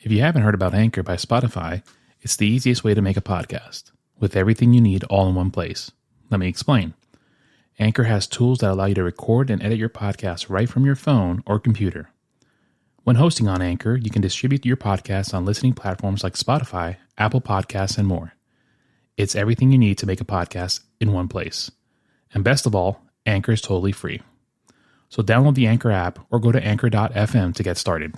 If you haven't heard about Anchor by Spotify, it's the easiest way to make a podcast, with everything you need all in one place. Let me explain. Anchor has tools that allow you to record and edit your podcast right from your phone or computer. When hosting on Anchor, you can distribute your podcast on listening platforms like Spotify, Apple Podcasts, and more. It's everything you need to make a podcast in one place. And best of all, Anchor is totally free. So download the Anchor app or go to Anchor.fm to get started.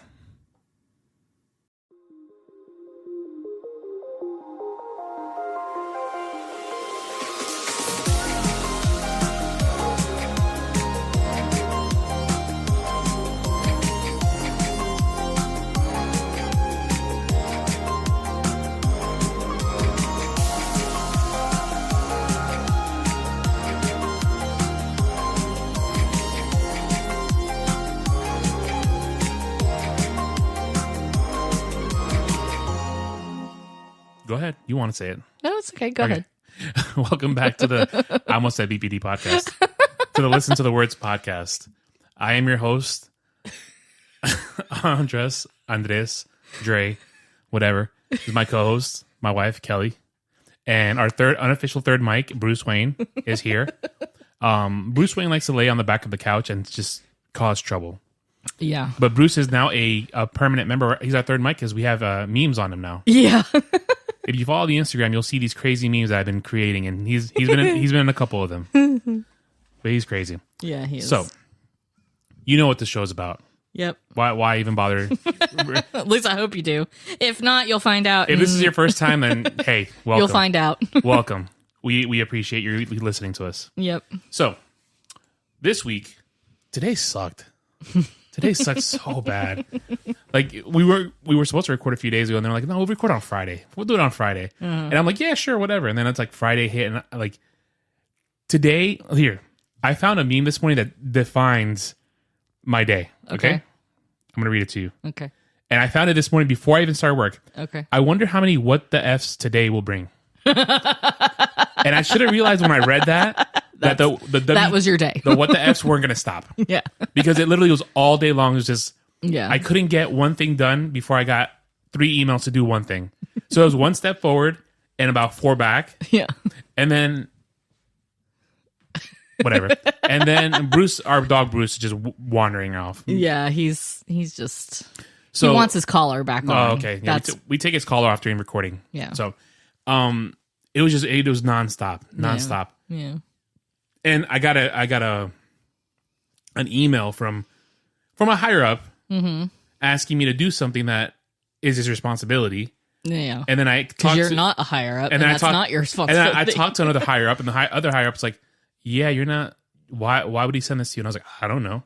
Go ahead. You want to say it. No, it's okay. Go ahead. Welcome back to the, I almost said BPD podcast, to the Listen to the Words podcast. I am your host, Andres, Dre, whatever. This is my co-host, my wife, Kelly. And our unofficial third mic, Bruce Wayne, is here. Bruce Wayne likes to lay on the back of the couch and just cause trouble. Yeah. But Bruce is now a permanent member. He's our third mic because we have memes on him now. Yeah. If you follow the Instagram, you'll see these crazy memes that I've been creating, and he's been in a couple of them. But he's crazy. Yeah, he is. So, you know what the show's about. Yep. Why even bother? At least I hope you do. If not, you'll find out. If this is your first time, then hey, welcome. You'll find out. Welcome. We appreciate you listening to us. Yep. So, this week, today sucked. Today sucks so bad. Like we were supposed to record a few days ago, and they're like, "No, we'll record on Friday. We'll do it on Friday." And I'm like, "Yeah, sure, whatever." And then it's like Friday hit, and like today, here I found a meme this morning that defines my day. Okay, I'm gonna read it to you. Okay. And I found it this morning before I even started work. Okay. I wonder how many what the F's today will bring. And I should have realized when I read that that was your day. The what the F's weren't going to stop. Yeah. Because it literally was all day long. It was just, yeah. I couldn't get one thing done before I got 3 emails to do one thing. So it was 1 step forward and about 4 back. Yeah. And then, whatever. And then Bruce, our dog Bruce, is just wandering off. Yeah, he's just, so, he wants his collar back on. Oh, okay. Yeah, we take his collar off during recording. Yeah. So, it was nonstop. Yeah. And I got an email from a higher up asking me to do something that is his responsibility. Yeah. And then I because you're not a higher up, and that's not your responsibility. And then I talked to another higher up, and the other higher up's like, "Yeah, you're not. Why would he send this to you?" And I was like, "I don't know."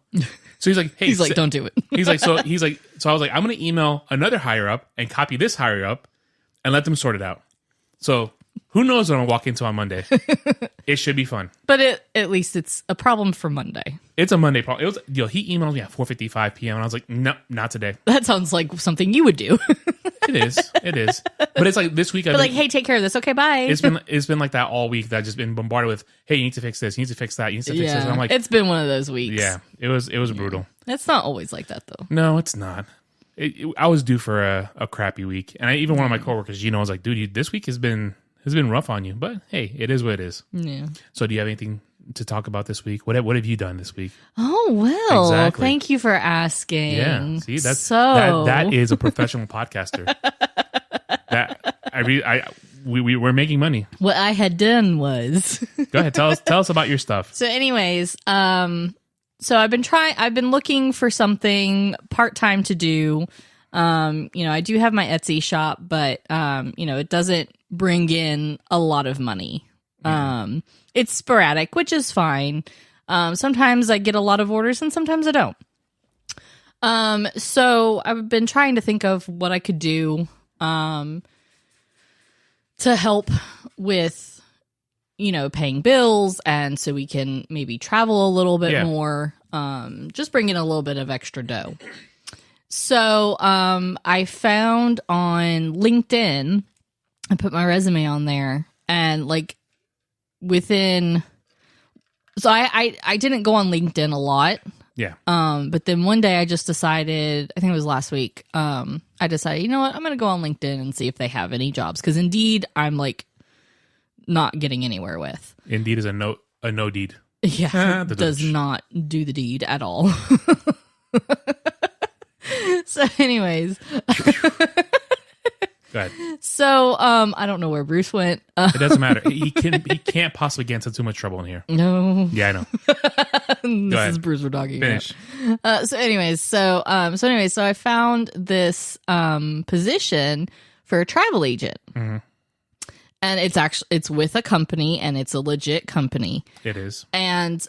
So he's like, "Hey," he's like, "Don't do it." So I was like, "I'm going to email another higher up and copy this higher up and let them sort it out." So. Who knows what I'm going to walk into on Monday? It should be fun. But at least it's a problem for Monday. It's a Monday problem. He emailed me at 4:55 p.m. and I was like, no, not today. That sounds like something you would do. It is. But it's like this week. But like, hey, take care of this. Okay, bye. It's been like that all week. That I've just been bombarded with, hey, you need to fix this. You need to fix that. You need to fix this. And I'm like, it's been one of those weeks. Yeah, it was brutal. It's not always like that though. No, it's not. I was due for a crappy week, and even one of my coworkers, was like, dude, this week has been rough on you, but hey, it is what it is. Yeah. So do you have anything to talk about this week? What have you done this week? Oh, well, exactly. Thank you for asking. Yeah. See, that is a professional podcaster. We're making money. What I had done was Go ahead, tell us about your stuff. So anyways, so I've been looking for something part-time to do. I do have my Etsy shop, but it doesn't bring in a lot of money. It's sporadic, which is fine. Sometimes I get a lot of orders and sometimes I don't. So I've been trying to think of what I could do to help with paying bills, and so we can maybe travel a little bit more, just bring in a little bit of extra dough. So I found on LinkedIn, I put my resume on there, and so I didn't go on LinkedIn a lot. Yeah. But then one day I just decided, I think it was last week, I decided, you know what, I'm going to go on LinkedIn and see if they have any jobs. Because Indeed, I'm like not getting anywhere with. Indeed is a no deed. Yeah, does not do the deed at all. So anyways. Go ahead. So I don't know where Bruce went. It doesn't matter. He can't possibly get into too much trouble in here. No. Yeah, I know. This is Bruce we're talking Finish. about. So I found this position for a travel agent. Mm-hmm. And it's with a company, and it's a legit company. It is. And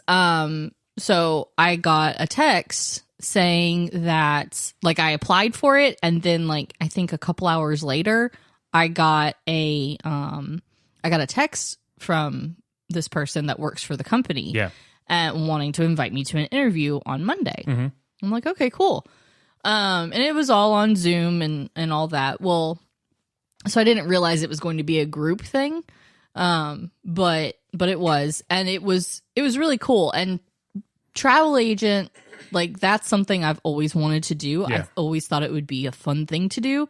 so I got a text saying that, like, I applied for it, and then, like, I think a couple hours later, I got a text from this person that works for the company. Yeah. And wanting to invite me to an interview on Monday. Mm-hmm. I'm like, okay, cool. And it was all on Zoom and all that. Well, so I didn't realize it was going to be a group thing. But it was, and it was really cool. And travel agent, like, that's something I've always wanted to do. Yeah. I've always thought it would be a fun thing to do,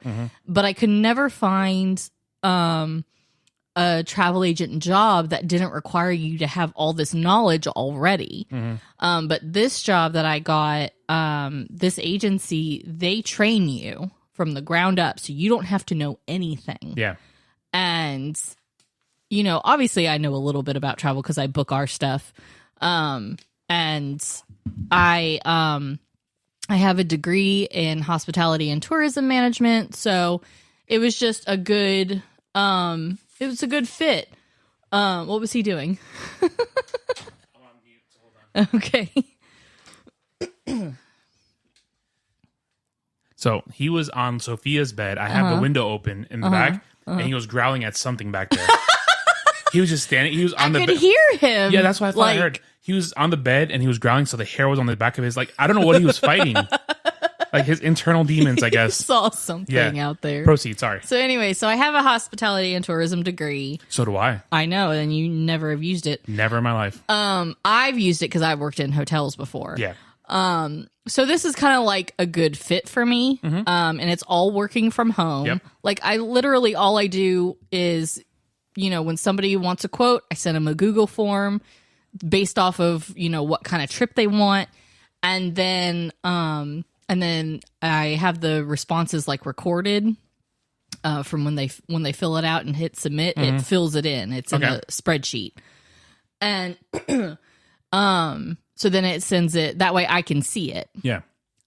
but I could never find a travel agent job that didn't require you to have all this knowledge already. But this job that I got, this agency, they train you from the ground up, so you don't have to know anything. Yeah. And, you know, obviously I know a little bit about travel because I book our stuff. And I have a degree in hospitality and tourism management, so it was just a good it was a good fit. What was he doing? Okay. So he was on Sophia's bed. I have the window open in the back, and he was growling at something back there. He was just standing. He was on the bed. I could hear him. Yeah, that's what I thought I heard. He was on the bed and he was growling, so the hair was on the back of his. Like, I don't know what he was fighting. Like his internal demons, I guess. Saw something out there. Proceed. Sorry. So anyway, so I have a hospitality and tourism degree. So do I. I know, and you never have used it. Never in my life. I've used it because I've worked in hotels before. Yeah. So this is kind of like a good fit for me. And it's all working from home. Yep. Like, I literally, all I do is, you know, when somebody wants a quote, I send them a Google form based off of, you know, what kind of trip they want. And then I have the responses like recorded from when they fill it out and hit submit. It fills it in. It's in a spreadsheet. And so then it sends it that way I can see it. Yeah.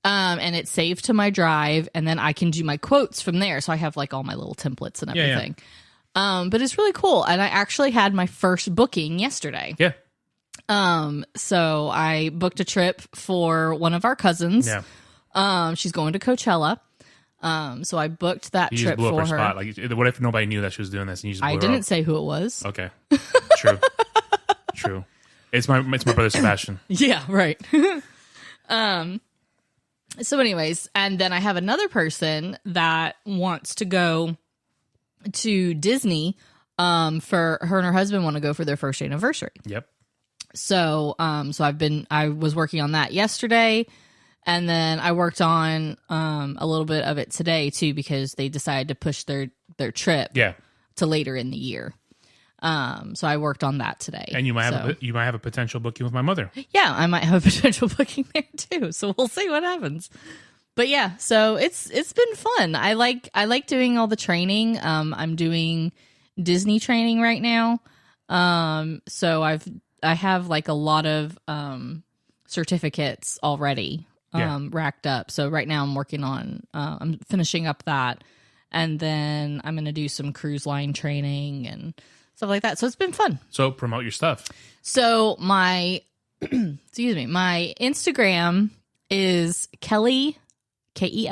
And it's saved to my drive, and then I can do my quotes from there. So I have like all my little templates and everything. Yeah. But it's really cool. And I actually had my first booking yesterday. Yeah. So I booked a trip for one of our cousins. Yeah. She's going to Coachella. So I booked that You trip just blew for up her her. spot. Like, what if nobody knew that she was doing this and you just blew I her didn't up? say who it was. Okay. True. True. It's my brother Sebastian. Yeah, right. So anyways, and then I have another person that wants to go to Disney for her and her husband want to go for their first anniversary. Yep. So I was working on that yesterday, and then I worked on a little bit of it today too, because they decided to push their trip to later in the year. So I worked on that today. And you might have a potential booking with my mother. Yeah, I might have a potential booking there too. So we'll see what happens. But yeah, so it's been fun. I like doing all the training. I'm doing Disney training right now. So I have like a lot of certificates already racked up. So right now I'm working on I'm finishing up that, and then I'm going to do some cruise line training and stuff like that. So it's been fun. So promote your stuff. So my my Instagram is Kelly, Kelly,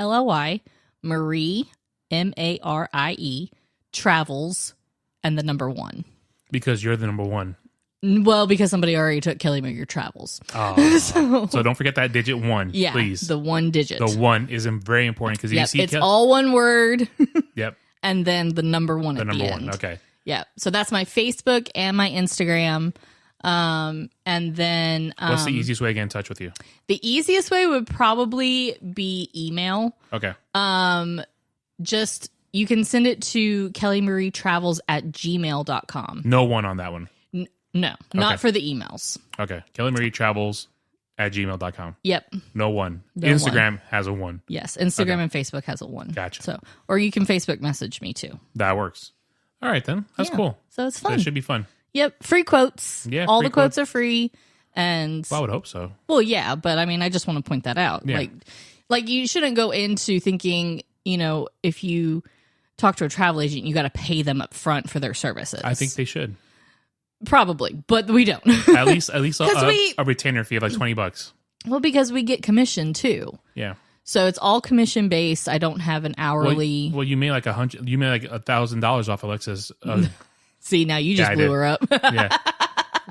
Marie, Marie, travels, and the number 1. Because you're the number 1. Well, because somebody already took Kelly Marie Travels. Oh. So don't forget that digit 1, please. The 1 digit. The 1 is very important because you see it's all one word. Yep. And then the number 1 the at number the 1. end. Okay. Yeah. So that's my Facebook and my Instagram. And then what's the easiest way to get in touch with you? The easiest way would probably be email. Okay. Just you can send it to kellymarietravels@gmail.com. No one on that one. No, not for the emails. Okay. kellymarietravels@gmail.com. Yep. No one. No Instagram one. has a one. Yes. Instagram and Facebook has a one. Gotcha. So, or you can Facebook message me too. That works. All right, then. That's cool. So it's fun. That should be fun. Yep. Free quotes. Yeah. All the quotes are free. And well, I would hope so. Well, yeah, but I mean, I just want to point that out. Yeah. Like you shouldn't go into thinking, if you talk to a travel agent, you got to pay them up front for their services. I think they should. Probably, but we don't. at least a retainer fee of like $20. Well, because we get commission too. Yeah. So it's all commission based. I don't have an hourly. Well, you made like $1,000 off Alexa's. See, now you just blew her up. Yeah.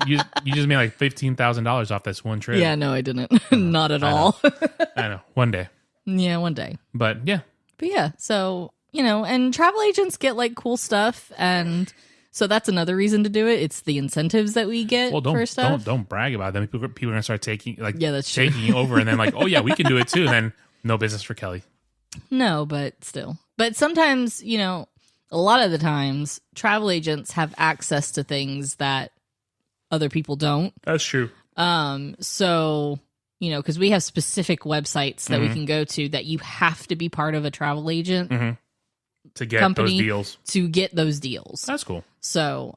You just made like $15,000 off this one trip. Yeah, no, I didn't. Not at all. I know. One day. Yeah, one day. But yeah. So, and travel agents get like cool stuff, and so that's another reason to do it. It's the incentives that we get for stuff. Don't brag about them. People are going to start taking taking over, and then like, oh yeah, we can do it too. And then no business for Kelly. No, but still. But sometimes, a lot of the times, travel agents have access to things that other people don't. That's true. So, because we have specific websites that we can go to that you have to be part of a travel agent to get company those deals. To get those deals. That's cool. So,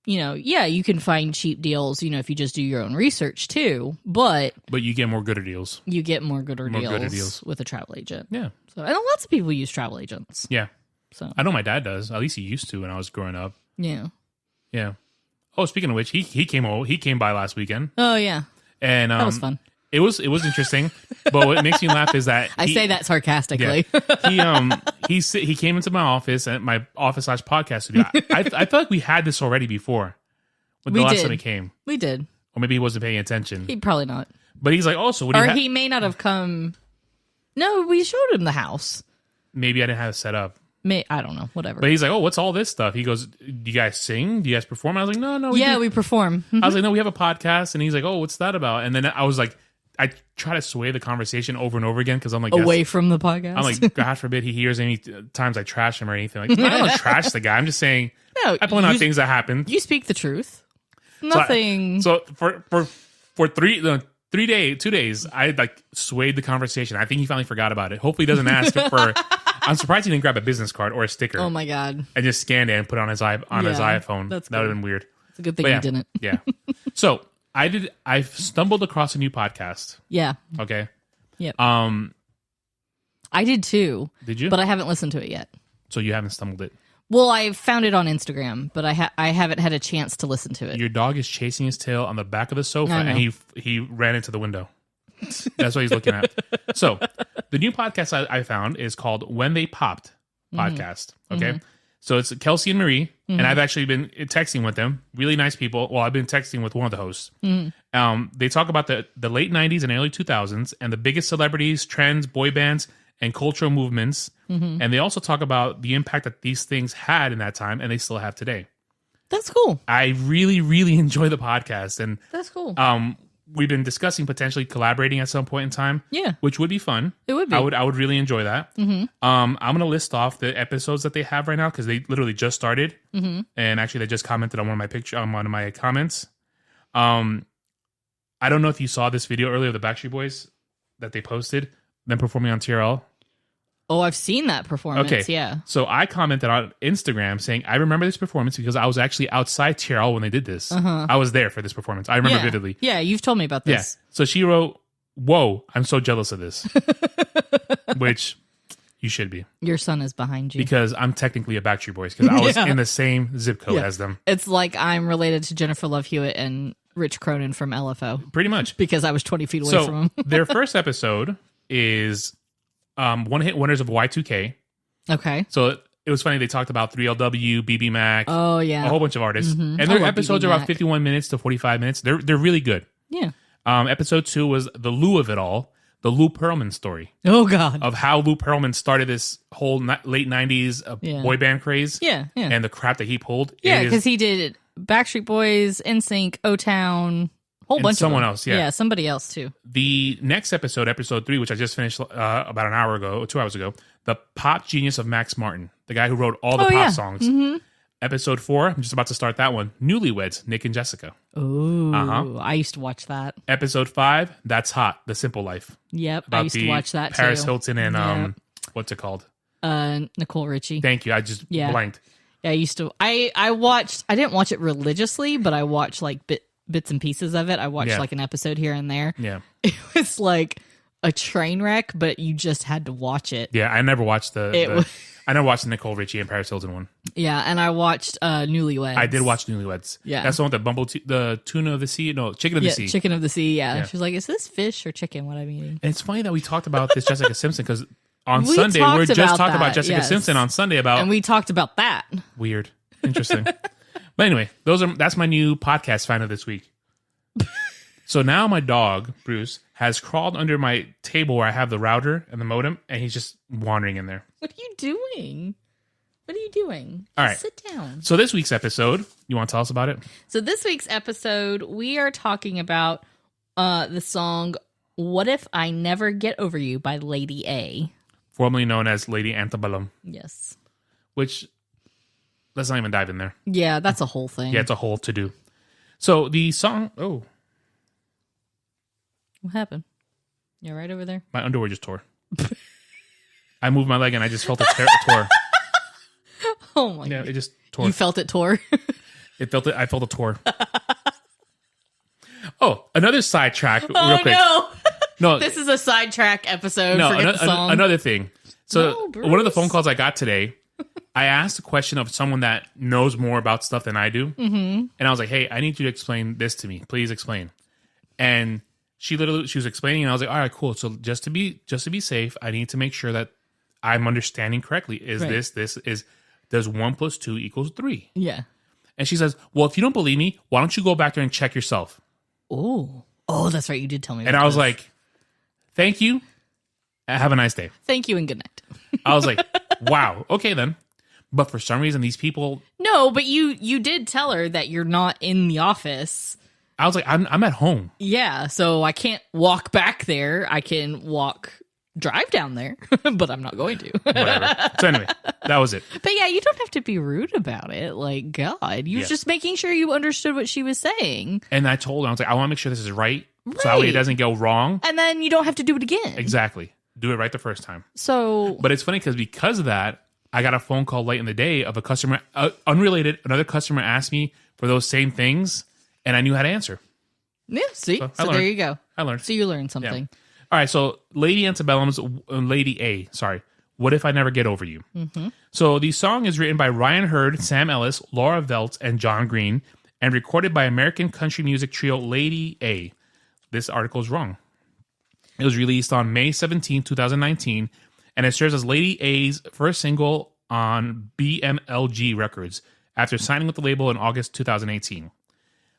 you can find cheap deals, if you just do your own research too, but you get more gooder deals. You get more gooder deals with a travel agent. Yeah. So, and lots of people use travel agents. Yeah. So I know my dad does. At least he used to when I was growing up. Yeah. Yeah. Oh, speaking of which, he came by last weekend. Oh yeah. And that was fun. It was interesting, but what makes me laugh is that I say that sarcastically. Yeah, he came into my office at my office/podcast studio. I feel like we had this already before. The last time he came, we did, or maybe he wasn't paying attention. He probably not. But he's like, oh, so what do you he may not have come. No, we showed him the house. Maybe I didn't have it set up. I don't know. Whatever. But he's like, oh, what's all this stuff? He goes, do you guys sing? Do you guys perform? I was like, no. We perform. I was like, no, we have a podcast. And he's like, oh, what's that about? And then I was like, I try to sway the conversation over and over again because I'm like, away from the podcast. I'm like, God forbid he hears any times I trash him or anything. Like, I don't trash the guy. I'm just saying, I point out things that happened. You speak the truth. Nothing. So for 2 days, I like swayed the conversation. I think he finally forgot about it. Hopefully, he doesn't ask for. I'm surprised he didn't grab a business card or a sticker. Oh my God! And just scanned it and put it on his iPhone. That would have been weird. It's a good thing you didn't. Yeah. So I stumbled across a new podcast. Yeah. Okay. Yep. I did too. Did you? But I haven't listened to it yet. So you haven't stumbled it. Well, I found it on Instagram, but I haven't had a chance to listen to it. Your dog is chasing his tail on the back of the sofa, and he ran into the window. That's what he's looking at. So the new podcast I found is called When They Popped Podcast. Okay. So it's Kelsey and Marie, and I've actually been texting with them. Really nice people. Well, I've been texting with one of the hosts. They talk about the late 90s and early 2000s and the biggest celebrities, trends, boy bands, and cultural movements. And they also talk about the impact that these things had in that time and they still have today. That's cool. I really, really enjoy the podcast. And that's cool. We've been discussing potentially collaborating at some point in time. Yeah. Which would be fun. It would be. I would really enjoy that. I'm going to list off the episodes that they have right now because they literally just started. And actually, they just commented on one of my comments. I don't know if you saw this video earlier of the Backstreet Boys that they posted, them performing on TRL. Oh, I've seen that performance. Okay. Yeah. So I commented on Instagram saying, I remember this performance because I was actually outside TRL when they did this. I was there for this performance. I remember vividly. Yeah, you've told me about this. Yeah. So she wrote, whoa, I'm so jealous of this. Which you should be. Your son is behind you. Because I'm technically a Backstreet Boys because I was in the same zip code as them. It's like I'm related to Jennifer Love Hewitt and Rich Cronin from LFO. Pretty much. Because I was 20 feet away from them. Their first episode is one-hit wonders of Y2K. Okay. So it was funny. They talked about 3LW, BB Mac. Oh, yeah. A whole bunch of artists. And their episodes are about 51 minutes to 45 minutes. They're really good. Yeah. Episode 2 was the Lou of it all. The Lou Pearlman story. Oh, God. Of how Lou Pearlman started this whole late 90s boy band craze. Yeah. And the crap that he pulled. Yeah, because he did Backstreet Boys, NSYNC, O-Town, whole bunch of someone them. else, yeah. Yeah, somebody else too. The next episode 3, which I just finished about an hour ago, or 2 hours ago, the pop genius of Max Martin, the guy who wrote all the pop songs. Mm-hmm. Episode 4, I'm just about to start that one. Newlyweds, Nick and Jessica. Oh, I used to watch that. Episode 5, That's Hot, The Simple Life. Yep, About I used to watch that Paris too. Hilton and what's it called? Nicole Richie. Thank you. I just blanked. Yeah, I used to. I watched. I didn't watch it religiously, but I watched like bits and pieces of it. I watched like an episode here and there. Yeah, it was like a train wreck, but you just had to watch it. Yeah, I never watched I never watched the Nicole Richie and Paris Hilton one. Yeah, and I watched Newlyweds. I did watch Newlyweds. Yeah, that's the one with the tuna of the sea. No, chicken of the sea. Chicken of the sea. Yeah. She was like, "Is this fish or chicken? What I'm eating?" And it's funny that we talked about this Jessica Simpson because on Sunday we're just talking about Jessica Simpson on Sunday and we talked about that. Weird, interesting. But anyway, that's my new podcast find of this week. So now my dog Bruce has crawled under my table where I have the router and the modem, and he's just wandering in there. What are you doing? What are you doing? All right. Sit down. So this week's episode, you want to tell us about it? So this week's episode, we are talking about the song What If I Never Get Over You by Lady A. Formerly known as Lady Antebellum. Yes. Which, let's not even dive in there. Yeah, that's a whole thing. Yeah, it's a whole to-do. So the song, What happened? You're right over there? My underwear just tore. I moved my leg and I just felt it tore. Oh my God. Yeah, it just tore. You felt it tore? I felt it tore. Oh, another sidetrack real quick. No, this is a sidetrack episode. No, Forget the song. Another thing. So No, one of the phone calls I got today, I asked a question of someone that knows more about stuff than I do. Mm-hmm. And I was like, hey, I need you to explain this to me. Please explain. And she was explaining, and I was like, all right, cool. So just to be safe, I need to make sure that I'm understanding correctly. Does 1 + 2 = 3? Yeah. And she says, well, if you don't believe me, why don't you go back there and check yourself? Oh, that's right. You did tell me. And I was like, thank you. Have a nice day. Thank you and good night. I was like, wow, okay then. But for some reason, these people... No, but you did tell her that you're not in the office. I was like, I'm at home. Yeah, so I can't walk back there. I can drive down there, but I'm not going to. Whatever. So anyway, that was it. But yeah, you don't have to be rude about it. Like, God, you were just making sure you understood what she was saying. And I told her, I was like, I want to make sure this is right. So that way it doesn't go wrong. And then you don't have to do it again. Exactly. Do it right the first time. So... But it's funny because of that, I got a phone call late in the day of a customer, unrelated, another customer asked me for those same things, and I knew how to answer. Yeah, see? So there you go. I learned. So you learned something. Yeah. All right, so Lady Antebellum's Lady A, What If I Never Get Over You? Mm-hmm. So the song is written by Ryan Hurd, Sam Ellis, Laura Veltz, and John Green, and recorded by American country music trio Lady A. This article is wrong. It was released on May 17, 2019, and it serves as Lady A's first single on BMLG Records after signing with the label in August 2018.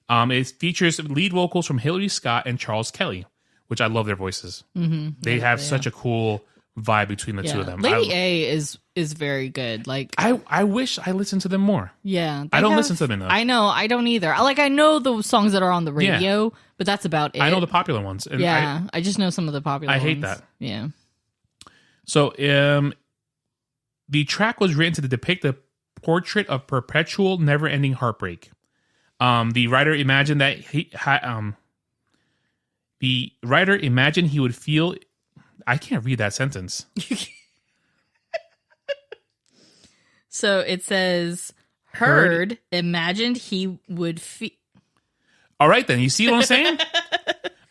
It features lead vocals from Hillary Scott and Charles Kelly, which I love their voices. Mm-hmm. They have such a cool vibe between the two of them. Lady A is very good. Like I wish I listened to them more. Yeah, I don't listen to them enough. I know, I don't either. I know the songs that are on the radio, but that's about it. I know the popular ones. And I just know some of the popular ones. I hate that. Yeah. So the track was written to depict the portrait of perpetual, never-ending heartbreak. The writer imagined that he would feel. I can't read that sentence. So it says, Hurd imagined he would feel. All right, then. You see what I'm saying?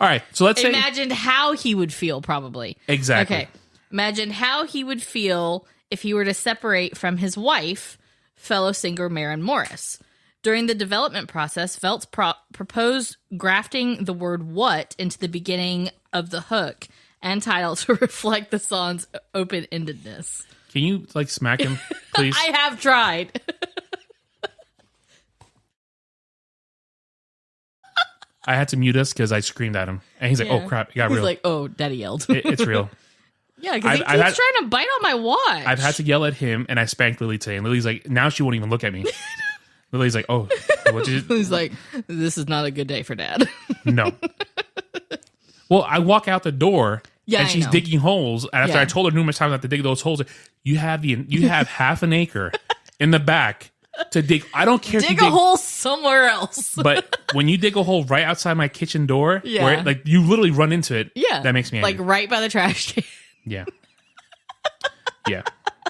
All right, so let's say. Imagined how he would feel, probably. Exactly. Okay. Imagine how he would feel if he were to separate from his wife, fellow singer Maren Morris. During the development process, Veltz proposed grafting the word what into the beginning of the hook and title to reflect the song's open-endedness. Can you, smack him, please? I have tried. I had to mute us because I screamed at him. And he's like, oh, crap, it got real. He's like, oh, daddy yelled. It's real. Yeah, because he keeps trying to bite on my watch. I've had to yell at him, and I spanked Lily today. And Lily's like, now she won't even look at me. Lily's like, oh, what did you? He's like, this is not a good day for Dad. No. Well, I walk out the door and she's digging holes. And after I told her numerous times not to dig those holes, you have half an acre in the back to dig. I don't care. Dig a hole somewhere else. But when you dig a hole right outside my kitchen door, where like you literally run into it, that makes me angry. Like right by the trash can. Yeah. Yeah.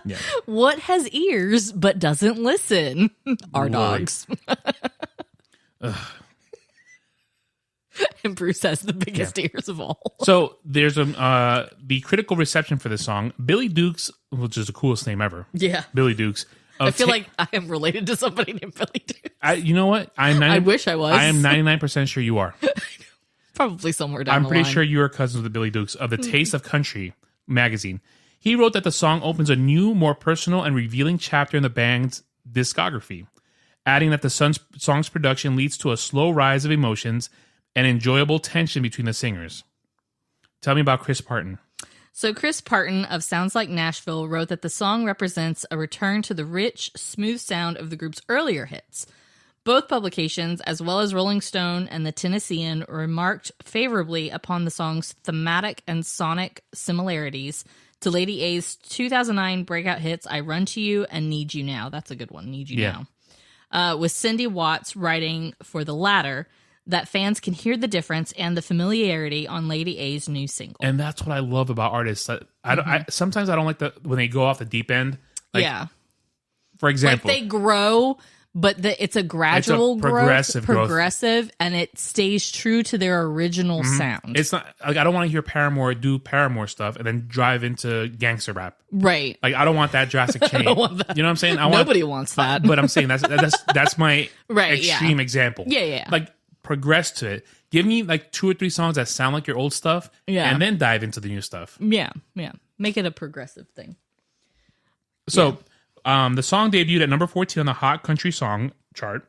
Yeah. What has ears but doesn't listen? Our dogs. And Bruce has the biggest ears of all. So there's the critical reception for this song. Billy Dukes, which is the coolest name ever. Yeah. Billy Dukes. I feel like I am related to somebody named Billy Dukes. You know what? I wish I was. I am 99% sure you are. Probably somewhere down the line. I'm pretty sure you are cousins with Billy Dukes of the Taste of Country magazine. He wrote that the song opens a new, more personal and revealing chapter in the band's discography, adding that the song's production leads to a slow rise of emotions and enjoyable tension between the singers. Tell me about Chris Parton. So Chris Parton of Sounds Like Nashville wrote that the song represents a return to the rich, smooth sound of the group's earlier hits. Both publications, as well as Rolling Stone and The Tennessean, remarked favorably upon the song's thematic and sonic similarities to Lady A's 2009 breakout hits I Run to You and Need You Now. That's a good one, Need You Now. With Cindy Watts writing for the latter, that fans can hear the difference and the familiarity on Lady A's new single. And that's what I love about artists. Sometimes I don't like when they go off the deep end. Like, for example. Like they grow, but it's a gradual progressive, and it stays true to their original sound. It's not like I don't want to hear Paramore do Paramore stuff and then drive into gangster rap. Right. Like I don't want that drastic change. You know what I'm saying? Nobody wants that. But I'm saying that's my extreme example. Yeah. Like progress to it. Give me like 2 or 3 songs that sound like your old stuff, and then dive into the new stuff. Yeah. Make it a progressive thing. So. The song debuted at number 14 on the Hot Country Song chart,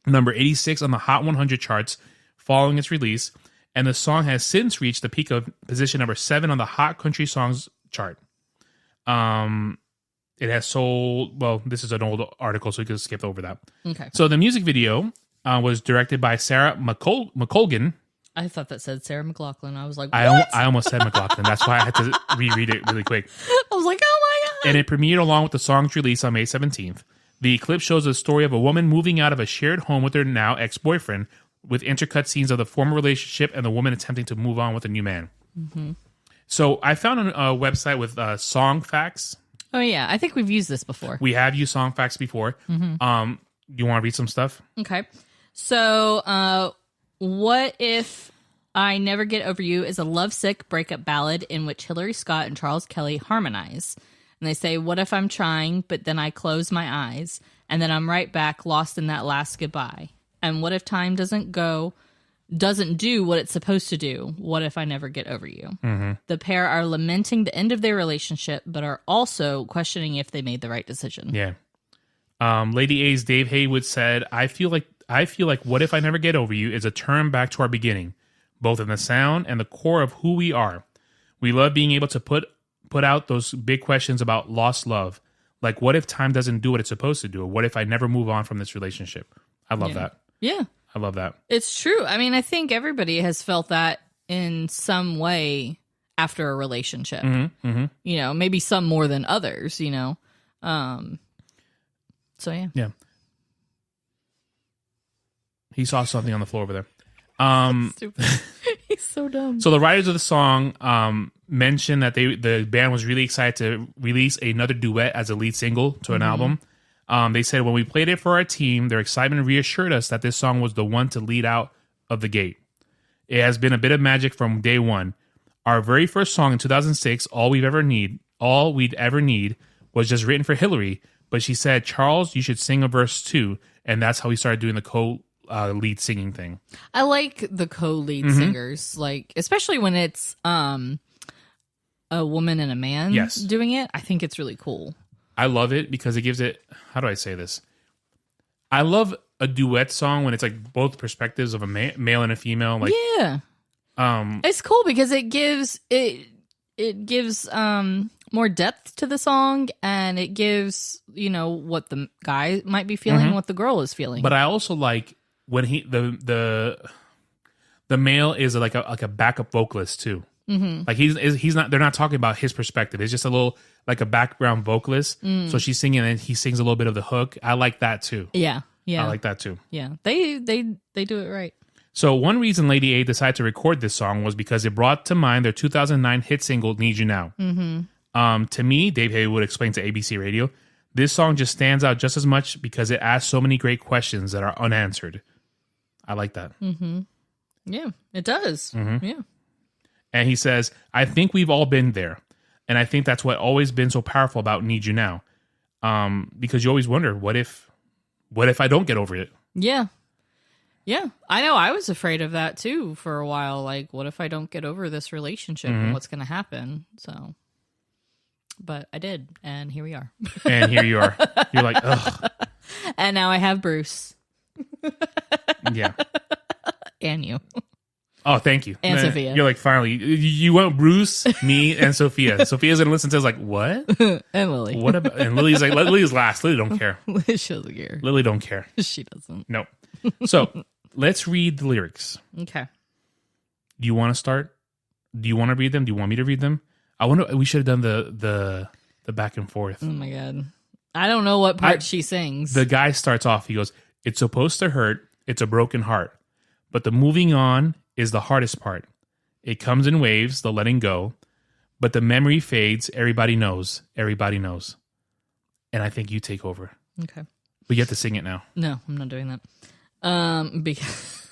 number 86 on the Hot 100 charts following its release, and the song has since reached the peak of position number 7 on the Hot Country Songs chart. It has sold, well, this is an old article, so we can skip over that. Okay. So the music video was directed by Sarah McColgan. I thought that said Sarah McLachlan. I was like, what? I almost said McLachlan. That's why I had to reread it really quick. I was like, oh my God. And it premiered along with the song's release on May 17th. The clip shows the story of a woman moving out of a shared home with her now ex-boyfriend, with intercut scenes of the former relationship and the woman attempting to move on with a new man. Mm-hmm. So I found a website with song facts. Oh, yeah. I think we've used this before. We have used song facts before. Mm-hmm. You want to read some stuff? Okay. So, What If I Never Get Over You is a lovesick breakup ballad in which Hillary Scott and Charles Kelly harmonize. And they say, what if I'm trying, but then I close my eyes, and then I'm right back lost in that last goodbye? And what if time doesn't do what it's supposed to do? What if I never get over you? Mm-hmm. The pair are lamenting the end of their relationship, but are also questioning if they made the right decision. Yeah. Lady A's Dave Haywood said, I feel like What If I Never Get Over You is a turn back to our beginning, both in the sound and the core of who we are. We love being able to put out those big questions about lost love. Like, what if time doesn't do what it's supposed to do? Or what if I never move on from this relationship? I love that. Yeah. I love that. It's true. I mean, I think everybody has felt that in some way after a relationship. Mm-hmm, mm-hmm. You know, maybe some more than others, you know. So, yeah. Yeah. He saw something on the floor over there. Stupid. He's so dumb. So the writers of the song mentioned that the band was really excited to release another duet as a lead single to an album. They said, when we played it for our team, their excitement reassured us that this song was the one to lead out of the gate. It has been a bit of magic from day one. Our very first song in 2006, All We'd Ever Need, was just written for Hillary, but she said, Charles, you should sing a verse too, and that's how we started doing the lead singing thing. I like the co-lead singers, like especially when it's a woman and a man doing it. I think it's really cool. I love it because it gives it, how do I say this? I love a duet song when it's like both perspectives of a male and a female. Like, yeah. It's cool because it gives more depth to the song, and it gives, what the guy might be feeling, what the girl is feeling. But I also like when the male is like a backup vocalist too. Like he's not. They're not talking about his perspective. It's just a little like a background vocalist. So she's singing and he sings a little bit of the hook. I like that too. Yeah. I like that too. Yeah, they do it right. So one reason Lady A decided to record this song was because it brought to mind their 2009 hit single "Need You Now." To me, Dave Haywood explained to ABC Radio, this song just stands out just as much because it asks so many great questions that are unanswered. I like that. Yeah, it does. Yeah. And he says, I think we've all been there. And I think that's what always been so powerful about Need You Now. Because you always wonder, what if I don't get over it? Yeah. Yeah. I know I was afraid of that too for a while. Like, what if I don't get over this relationship and what's going to happen? So, but I did. And here we are. And here you are. You're like, ugh. And now I have Bruce. Yeah. And you. Oh, thank you. And Sophia. You're like, finally, you want Bruce, me, and Sophia. Sophia's going to listen to us like, what? And Lily. What about? And Lily's like, Lily's last. Lily don't care. She doesn't care. Lily don't care. She doesn't. No. So let's read the lyrics. Okay. Do you want to start? Do you want to read them? Do you want me to read them? I wonder. We should have done the back and forth. Oh my God. I don't know what part she sings. The guy starts off. He goes, "It's supposed to hurt. It's a broken heart, but the moving on is the hardest part. It comes in waves, the letting go, but the memory fades. Everybody knows. Everybody knows." And I think you take over. Okay. But you have to sing it now. No, I'm not doing that. Because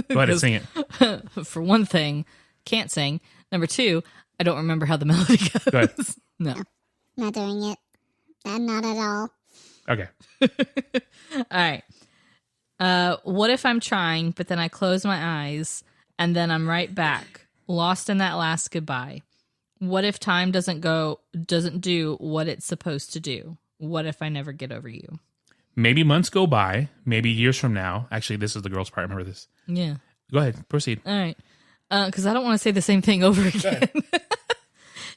Go ahead and sing it. For one thing, can't sing. Number two, I don't remember how the melody goes. Go ahead. No. Not doing it. Not at all. Okay. All right. What if I'm trying, but then I close my eyes and then I'm right back, lost in that last goodbye? What if time doesn't do what it's supposed to do? What if I never get over you? Maybe months go by, maybe years from now. Actually, this is the girl's part. Remember this. Yeah. Go ahead. Proceed. All right. Because I don't want to say the same thing over again.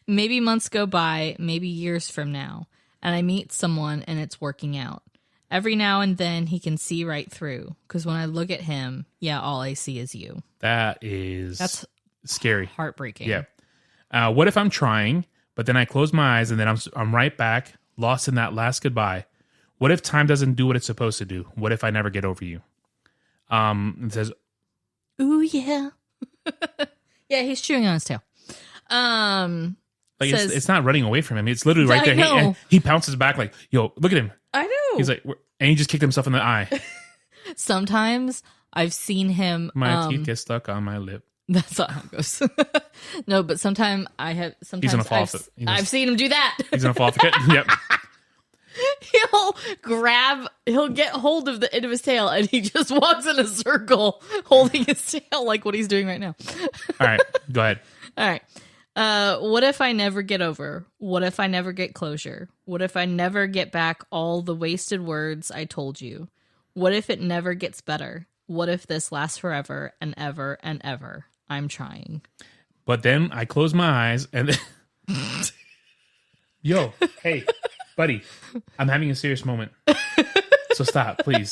Maybe months go by, maybe years from now, and I meet someone and it's working out. Every now and then he can see right through. Because when I look at him, all I see is you. That's scary. Heartbreaking. Yeah. What if I'm trying, but then I close my eyes and then I'm right back, lost in that last goodbye? What if time doesn't do what it's supposed to do? What if I never get over you? It says, ooh, yeah. Yeah, he's chewing on his tail. like says, it's not running away from him. It's literally right I there. know. He pounces back like, yo, look at him. I know. He's like, and he just kicked himself in the eye. Sometimes I've seen him. My teeth get stuck on my lip. That's not how it goes. No, but sometimes He's gonna fall off it. I've seen him do that. He's gonna fall off the Yep. He'll get hold of the end of his tail and he just walks in a circle holding his tail like what he's doing right now. All right, go ahead. All right. What if I never get over? What if I never get closure? What if I never get back all the wasted words I told you? What if it never gets better? What if this lasts forever and ever and ever? I'm trying. But then I close my eyes and yo, hey, buddy, I'm having a serious moment. So stop, please.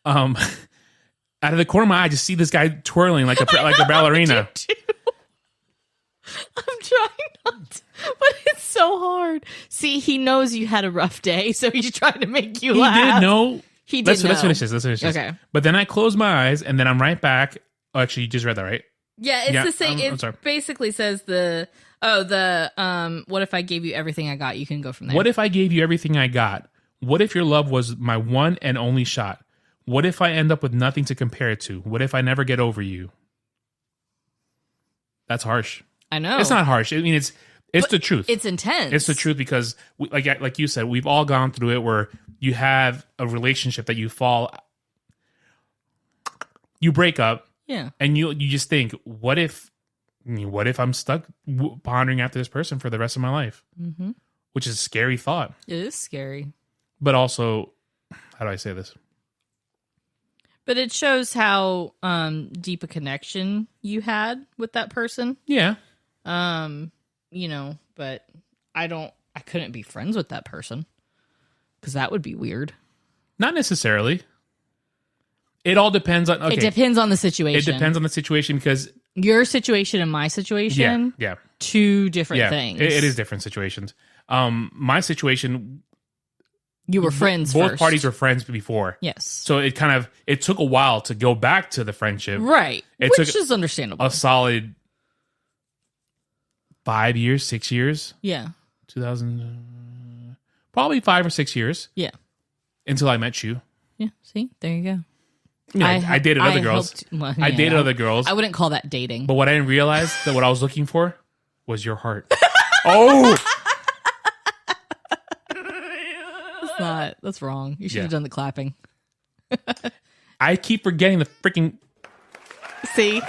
Out of the corner of my eye, I just see this guy twirling like a ballerina. I'm trying not to, but it's so hard. See, he knows you had a rough day, so he's trying to make you laugh. He did know. He did know. Let's finish this. Okay. But then I close my eyes, and then I'm right back. Oh, actually, you just read that, right? Yeah, it's the same. It basically says what if I gave you everything I got? You can go from there. What if I gave you everything I got? What if your love was my one and only shot? What if I end up with nothing to compare it to? What if I never get over you? That's harsh. I know. It's not harsh. I mean, it's the truth. It's intense. It's the truth because, like you said, we've all gone through it where you have a relationship that you break up. Yeah. And you just think, what if I'm stuck pondering after this person for the rest of my life? Mm-hmm. Which is a scary thought. It is scary. But also, how do I say this? But it shows how deep a connection you had with that person. Yeah. But I couldn't be friends with that person because that would be weird. Not necessarily. It all depends on. Okay. It depends on the situation. It depends on the situation because your situation and my situation. Yeah. Two different things. It is different situations. My situation. You were friends. Both first. parties were friends before. Yes. So it took a while to go back to the friendship. Right. Which is understandable. A solid 5 years, 6 years. Yeah. 2000, probably 5 or 6 years. Yeah. Until I met you. Yeah. See, there you go. I dated other girls. I dated other girls. I wouldn't call that dating. But what I didn't realize that what I was looking for was your heart. Oh. That's wrong. You should have done the clapping. I keep forgetting the freaking. See?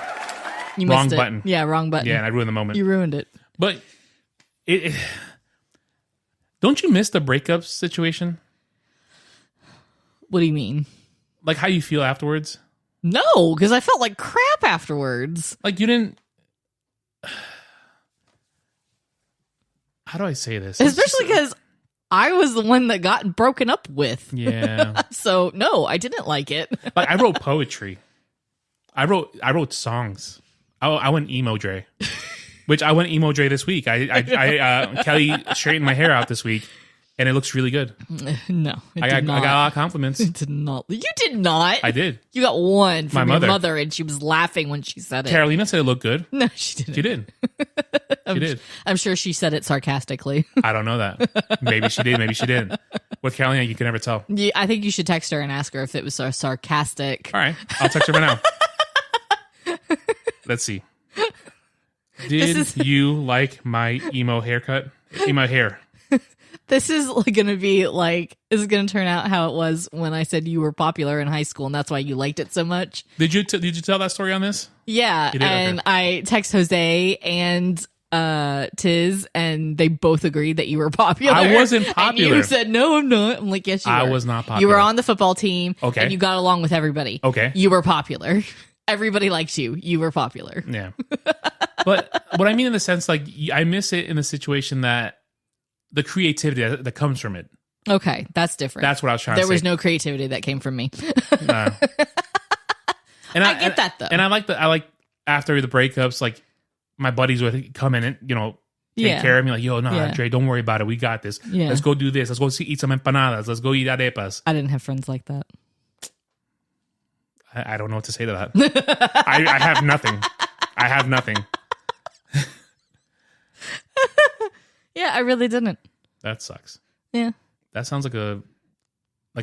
You wrong missed it. button. Yeah, wrong button. Yeah, and I ruined the moment. You ruined it. But don't you miss the breakup situation? What do you mean? Like how you feel afterwards? No, because I felt like crap afterwards. Like you didn't. How do I say this? Especially because I was the one that got broken up with. Yeah. So no, I didn't like it. Like I wrote poetry. I wrote songs. I went emo Dre, which I went emo Dre this week. Kelly straightened my hair out this week, and it looks really good. No, I got a lot of compliments. It did not. You did not. I did. You got one from my your mother, and she was laughing when she said it. Carolina said it looked good. No, she didn't. She did. She did. I'm sure she said it sarcastically. I don't know that. Maybe she did. Maybe she didn't. With Carolina, you can never tell. Yeah, I think you should text her and ask her if it was sarcastic. All right, I'll text her right now. Let's see. Did you like my emo haircut? Emo hair. This is going to be like, this is going to turn out how it was when I said you were popular in high school and that's why you liked it so much. Did you tell that story on this? Yeah. And okay. I text Jose and Tiz and they both agreed that you were popular. I wasn't popular. And you said, no, I'm not. I'm like, yes, you were. I was not popular. You were on the football team. Okay. And you got along with everybody. Okay. You were popular. Everybody liked you. You were popular. Yeah. But what I mean in the sense, like, I miss it in the situation that the creativity that comes from it. Okay. That's different. That's what I was trying to say. There was no creativity that came from me. No. And I get that, though. And I like after the breakups, like, my buddies would come in and, take care of me. Like, yo, no, Dre, don't worry about it. We got this. Yeah. Let's go do this. Let's go eat some empanadas. Let's go eat arepas. I didn't have friends like that. I don't know what to say to that. I have nothing. I have nothing. Yeah, I really didn't. That sucks. Yeah. That sounds like a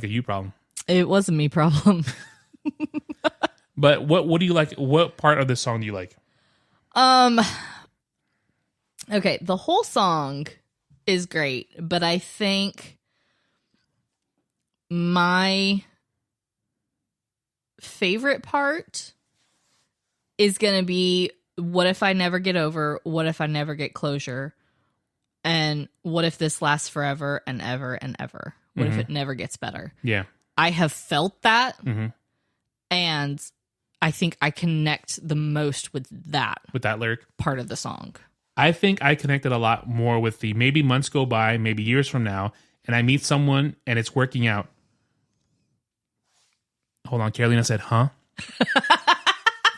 you problem. It was a me problem. But what do you like? What part of the song do you like? Okay, the whole song is great, but I think my favorite part is going to be what if I never get over, what if I never get closure, and what if this lasts forever and ever and ever? What if it never gets better? Yeah. I have felt that, and I think I connect the most with that lyric part of the song. I think I connected a lot more with the maybe months go by, maybe years from now, and I meet someone and it's working out. Hold on, Carolina said, huh?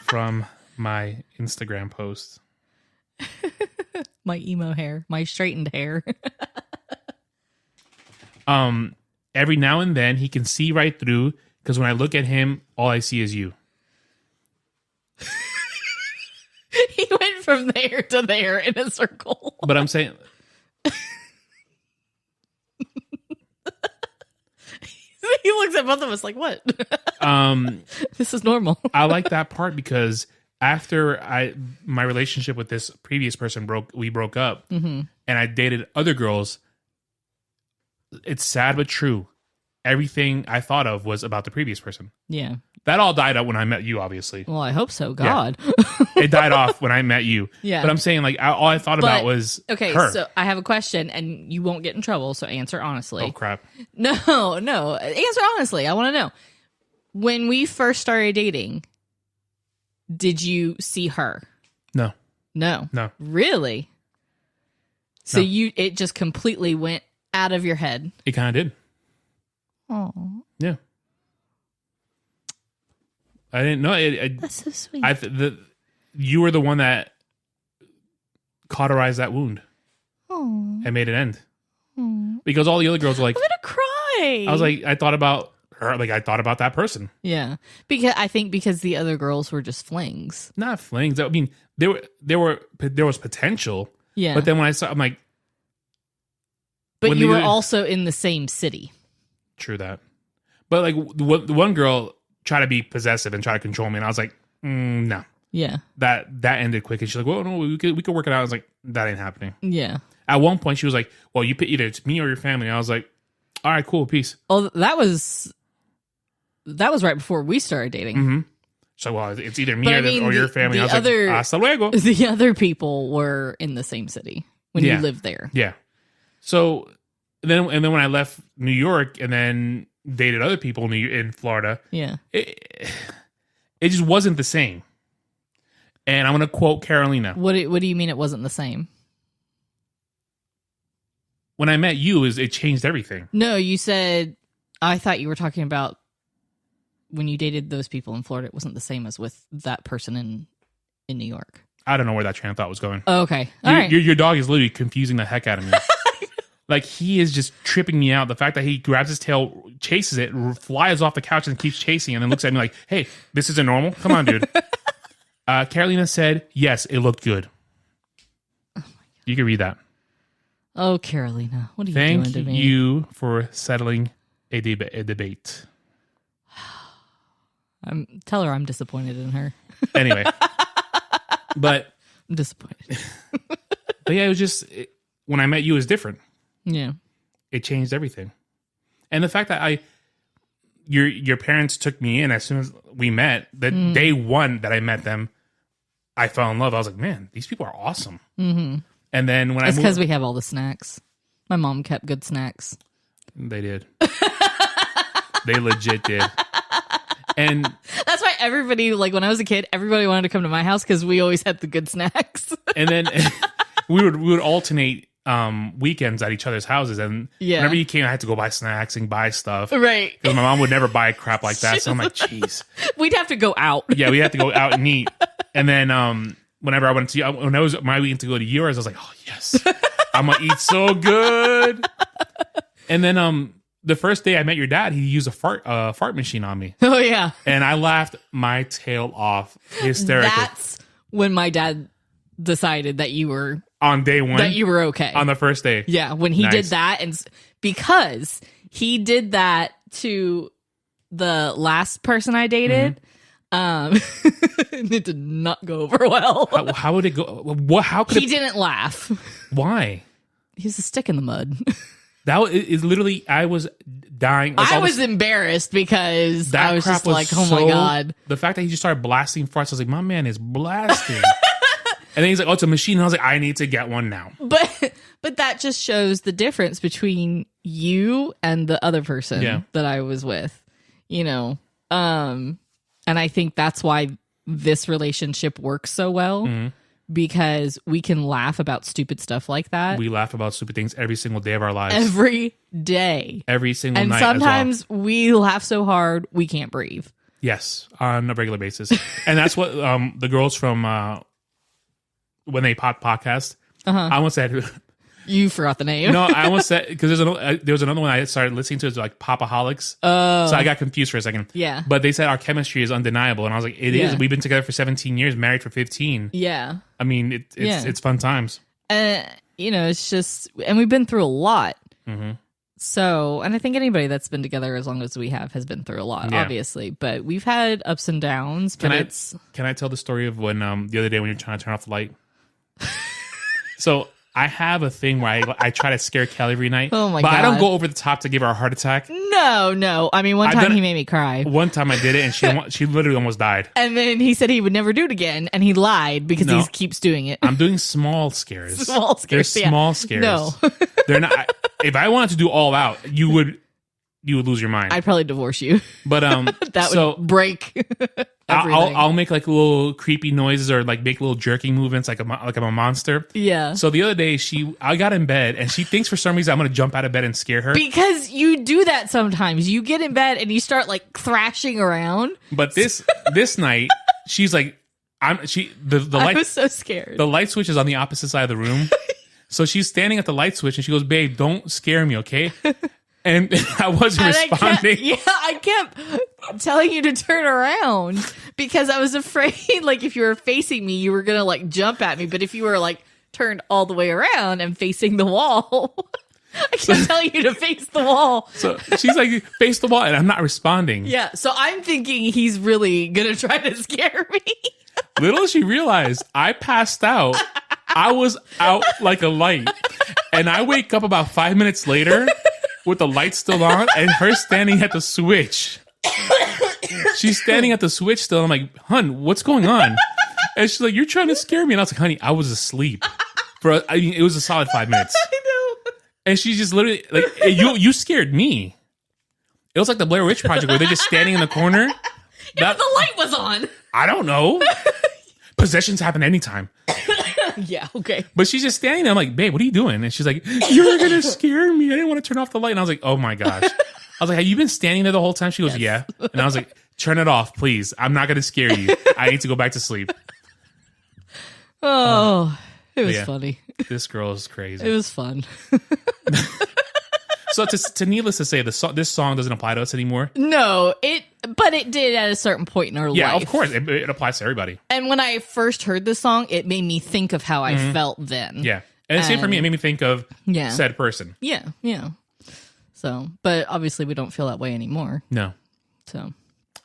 From my Instagram post. My emo hair, my straightened hair. Every now and then he can see right through, because when I look at him, all I see is you. He went from there to there in a circle. But I'm saying... He looks at both of us like, what? This is normal. I like that part because after my relationship with this previous person we broke up, and I dated other girls, it's sad but true. Everything I thought of was about the previous person. Yeah. That all died out when I met you, obviously. Well, I hope so. God. Yeah. It died off when I met you. Yeah. But I'm saying, like, all I thought about was okay, her. So I have a question, and you won't get in trouble, so answer honestly. Oh, crap. No. Answer honestly. I want to know. When we first started dating, did you see her? No. No. No. Really? So it just completely went out of your head. It kind of did. Oh, Yeah. I didn't know it. that's so sweet. You were the one that cauterized that wound Oh, and made it end. Because all the other girls were like, I'm gonna cry. I was like, I thought about her. Like, I thought about that person. Yeah, because the other girls were just flings. Not flings. I mean, there was potential. Yeah, But then when I saw, I'm like, but when you the were other- also in the same city. True that. But like the one girl tried to be possessive and try to control me, and I was like, no. Yeah, That ended quick, and she's like, well, no, we could work it out. I was like, that ain't happening. yeah. At one point, she was like, well, you pick either it's me or your family. And I was like, all right, cool, peace. Oh, that was right before we started dating. Mm-hmm. So, well, it's either me But or, I mean, or your the- family. the I was other- like, hasta luego. The other people were in the same city when you lived there. Yeah. So then when I left New York and then dated other people in Florida, Yeah. it just wasn't the same. And I'm going to quote Carolina. What do you mean it wasn't the same? When I met you, it changed everything. No, you said, I thought you were talking about when you dated those people in Florida. It wasn't the same as with that person in New York. I don't know where that train of thought was going. Oh, okay. All right. Your dog is literally confusing the heck out of me. Like, he is just tripping me out. The fact that he grabs his tail, chases it, flies off the couch and keeps chasing, and then looks at me like, hey, this isn't normal? Come on, dude. Carolina said, yes, it looked good. Oh my God. You can read that. Oh, Carolina, what are you Thank doing to me? you for settling a debate. Tell her I'm disappointed in her. Anyway. But I'm disappointed. yeah, it was just, when I met you, it was different. Yeah. It changed everything. And the fact that your parents took me in as soon as we met, the day one that I met them, I fell in love. I was like, man, these people are awesome. Mm-hmm. And then when It's because we have all the snacks. My mom kept good snacks. They did. They legit did. And That's why everybody, like when I was a kid, everybody wanted to come to my house because we always had the good snacks. and then we would alternate weekends at each other's houses, and Yeah. whenever you came, I had to go buy snacks and buy stuff. Right. Because my mom would never buy crap like that. So I'm like, jeez. We'd have to go out. Yeah, we had to go out and eat. And then whenever I went to when I was my weekend to go to yours, I was like, oh yes, I'm gonna eat so good. And then the first day I met your dad, he used a fart machine on me, Oh, yeah. and I laughed my tail off hysterically. That's when my dad decided that you were On day one, okay. on the first day. Yeah, when he Nice. did that, and because he did that to the last person I dated, it did not go over well. How would it go? What? How could He it? didn't laugh. Why? He's a stick in the mud. That is literally. I was dying. Like, I all was this- embarrassed because that I was crap just like, oh my so- God. The fact that he just started blasting farts, I was like, my man is blasting. And then he's like, oh, it's a machine. And I was like, I need to get one now. But that just shows the difference between you and the other person Yeah. that I was with, you know. And I think that's why this relationship works so well, because we can laugh about stupid stuff like that We laugh about stupid things every single day of our lives. every day. Every single And night. as well. sometimes we laugh so hard we can't breathe. Yes, on a regular basis. And that's what the girls from When They Pot podcast, I almost said, You forgot the name. no, I almost said, because there was another one I started listening to, it's like Popaholics. So I got confused for a second. Yeah. But they said our chemistry is undeniable. And I was like, it is. Yeah. We've been together for 17 years, married for 15. Yeah. I mean, it's fun times. You know, it's just, and we've been through a lot. So, and I think anybody that's been together as long as we have has been through a lot, Yeah. obviously. But we've had ups and downs. But Can I tell the story of when the other day when you're trying to turn off the light? So I have a thing where I try to scare Kelly every night. Oh my but I don't God. go over the top to give her a heart attack. No. I mean, one I've time done he it- made me cry. One time I did it, and she literally almost died. And then he said he would never do it again. And he lied because No. he keeps doing it. I'm doing small scares. Small scares, They're yeah. small scares. No. They're not. If I wanted to do all out, you would lose your mind. I'd probably divorce you. But That so would break. everything. I'll make like little creepy noises or like make little jerking movements like I'm a monster. Yeah. So the other day I got in bed and she thinks for some reason I'm gonna jump out of bed and scare her. Because you do that sometimes. You get in bed and you start like thrashing around. But this night she's like, I was so scared. The light switch is on the opposite side of the room. So she's standing at the light switch and she goes, "Babe, don't scare me, okay?" And I wasn't responding. I kept telling you to turn around because I was afraid, like, if you were facing me, you were going to, like, jump at me. But if you were, like, turned all the way around and facing the wall, I kept telling you to face the wall. So she's like, face the wall, and I'm not responding. Yeah, so I'm thinking he's really going to try to scare me. Little as she realized, I passed out. I was out like a light. And I wake up about 5 minutes later with the light still on and her standing at the switch. She's standing at the switch still. I'm like, "Hun, what's going on?" And she's like, "You're trying to scare me." And I was like, "Honey, I was asleep." It was a solid 5 minutes. I know. And she's just literally like, "Hey, you scared me." It was like the Blair Witch Project where they're just standing in the corner. Yeah, but the light was on. I don't know. Possessions happen anytime. Yeah, okay. But she's just standing there. I'm like, "Babe, what are you doing?" And she's like, "You were going to scare me. I didn't want to turn off the light." And I was like, "Oh my gosh." I was like, "Have you been standing there the whole time?" She goes, "Yeah." And I was like, "Turn it off, please. I'm not going to scare you. I need to go back to sleep." Oh, it was funny. This girl is crazy. It was fun. So to needless to say, this song doesn't apply to us anymore. No, but it did at a certain point in our life. Yeah, of course. It applies to everybody. And when I first heard this song, it made me think of how I felt then. Yeah. And the same for me. It made me think of said person. Yeah, yeah. So, but obviously we don't feel that way anymore. No. So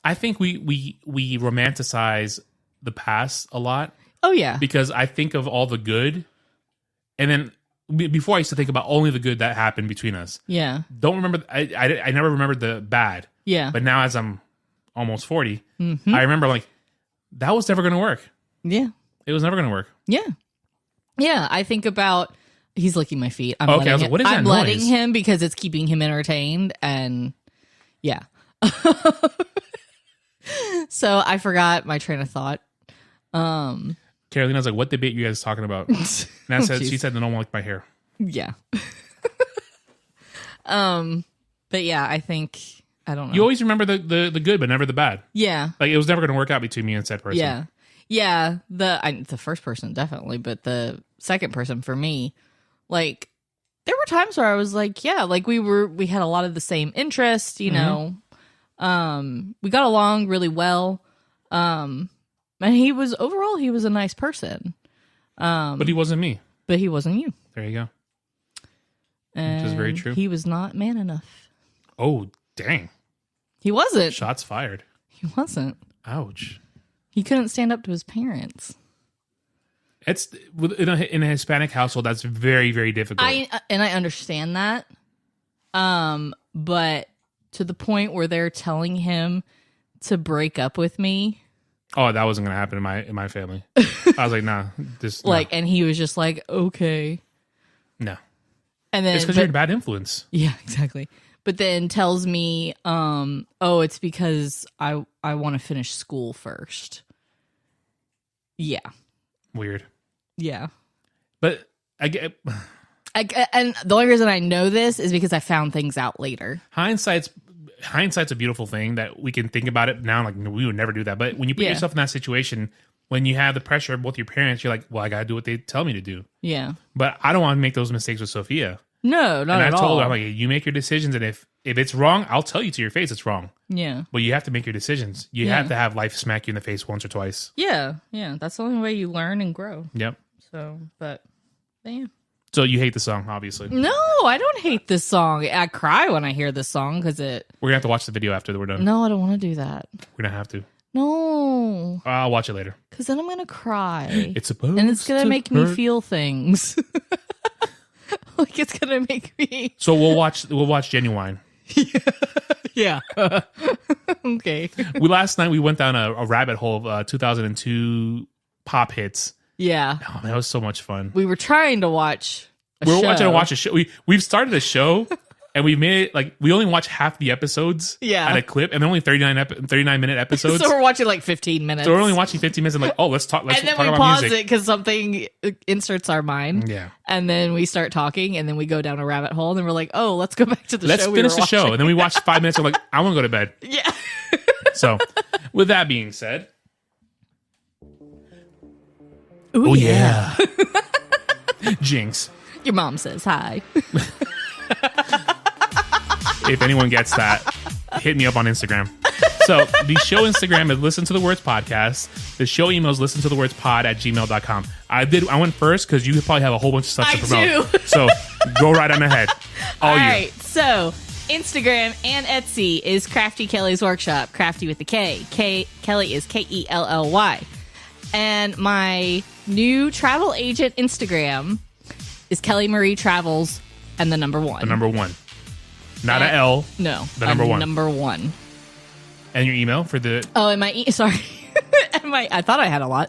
I think we romanticize the past a lot. Oh, yeah. Because I think of all the good. And then before I used to think about only the good that happened between us. Yeah. Don't remember. I never remembered the bad. Yeah. But now as I'm almost 40, I remember like, that was never going to work. Yeah. It was never going to work. Yeah. Yeah. I think about, he's licking my feet. I was like, what is that I'm noise? letting him because it's keeping him entertained. And yeah. So I forgot my train of thought. Carolina's like, "What debate you guys talking about?" And I said, she said, "No one liked my hair." Yeah. But yeah, I think, I don't know. You always remember the good, but never the bad. Yeah. Like it was never going to work out between me and said person. Yeah. Yeah. The first person definitely, but the second person for me, like, there were times where I was like, yeah, like we had a lot of the same interest, you know. We got along really well. And he was a nice person. But he wasn't me. But he wasn't you. There you go. And which is very true. He was not man enough. Oh, dang. He wasn't. Shots fired. He wasn't. Ouch. He couldn't stand up to his parents. It's in a Hispanic household. That's very, very difficult. I understand that. But to the point where they're telling him to break up with me. Oh, that wasn't going to happen in my family. I was like, nah. Like, and he was just like, okay. No. And then it's because you're a bad influence. Yeah, exactly. But then tells me, it's because I want to finish school first. Yeah. Weird. Yeah. But I get... and the only reason I know this is because I found things out later. Hindsight's a beautiful thing that we can think about it now. Like, we would never do that. But when you put yourself in that situation, when you have the pressure of both your parents, you're like, well, I got to do what they tell me to do. Yeah. But I don't want to make those mistakes with Sophia. No, not at all. And I told her, I'm like, you make your decisions. And if it's wrong, I'll tell you to your face it's wrong. Yeah. But you have to make your decisions. You have to have life smack you in the face once or twice. Yeah. Yeah. That's the only way you learn and grow. Yep. So, but yeah. So you hate the song, obviously. No, I don't hate this song. I cry when I hear this song because We're going to have to watch the video after we're done. No, I don't want to do that. We're going to have to. No. I'll watch it later. Because then I'm going to cry. It's supposed and it's going to make me hurt. feel things. Like it's going to make me... So we'll watch Genuine. Yeah. Okay. Last night we went down a rabbit hole of 2002 pop hits. Yeah. Oh, man, that was so much fun. We were trying to watch Watching a show. We've started a show And we made it like we only watch half the episodes at a clip, and they're only 39-minute episodes. So we're watching like 15 minutes. So we're only watching 15 minutes and like, oh, let's talk. Let's and then talk we about pause music. it because something inserts our mind. Yeah. And then we start talking, and then we go down a rabbit hole, and then we're like, oh, let's go back to the Let's show. finish the show. And then we watch 5 minutes. And we're like, I want to go to bed. Yeah. So, with that being said, Ooh, yeah. Jinx. Your mom says hi. If anyone gets that, hit me up on Instagram. So the show Instagram is Listen to the Words Podcast. The show email is listentothewordspod@gmail.com. I went first because you probably have a whole bunch of stuff to promote. Do. So go right on ahead. All you. right. So Instagram and Etsy is Crafty Kelly's Workshop. Crafty with the K. Kelly is Kelly. And my new travel agent Instagram is Kelly Marie Travels and the number 1. The number 1. Not an L. No. The number 1. Number 1. And your email for the... Oh, and sorry. I thought I had a lot.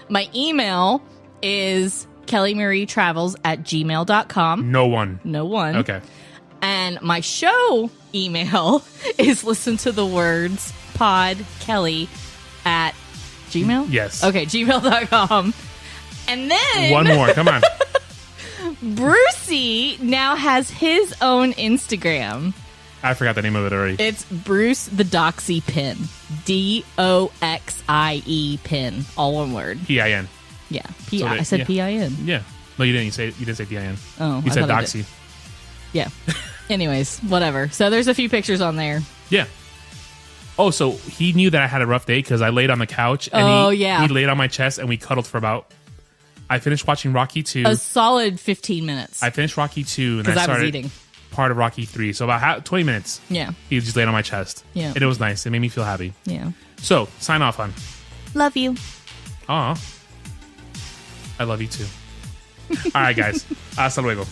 My email is kellymarietravels@gmail.com. No one. No one. Okay. And my show email is listentothewordspodkelly@gmail. Yes. Okay, gmail.com. And then... One more. Come on. Brucey now has his own Instagram. I forgot the name of it already. It's Bruce the Doxy Pin. DOXIE Pin. All one word. PIN. Yeah. I said PIN. Yeah. No, you didn't. You didn't say PIN. Oh, You I said thought I Doxy. did. Yeah. Anyways, whatever. So there's a few pictures on there. Yeah. Oh, so he knew that I had a rough day because I laid on the couch and he laid on my chest and we cuddled for about... I finished watching Rocky 2. A solid 15 minutes. I finished Rocky 2 and Because I started was eating. part of Rocky 3. So about 20 minutes. Yeah. He just laid on my chest. Yeah. And it was nice. It made me feel happy. Yeah. So, sign off, hon. Love you. Aw. I love you too. All right, guys. Hasta luego.